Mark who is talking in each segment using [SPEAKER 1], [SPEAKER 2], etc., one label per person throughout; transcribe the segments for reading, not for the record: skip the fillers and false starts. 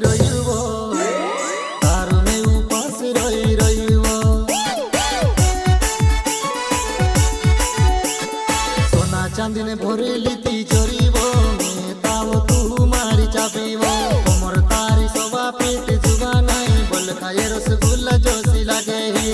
[SPEAKER 1] रहिबो तारो में उपास रहिबो सोना चांदी ने भरेली ती चोरीबो ताओ तू मारी चापीबो कमर तारी सोबा पेट जुगा नहीं बोल खाए रसगुल्ला जोशी लागे ही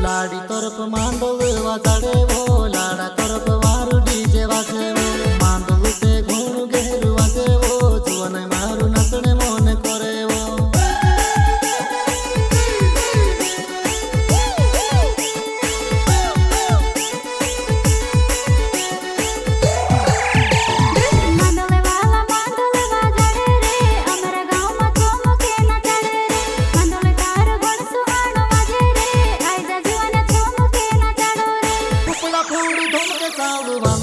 [SPEAKER 1] लाड़ी तरफ मांडव वाजाड़े वो लाड़ा तरफ मारू डीजे वाजे वो मांडव ते घूम घेरू वाजे वो जुवन मारू नचने मन करे वो All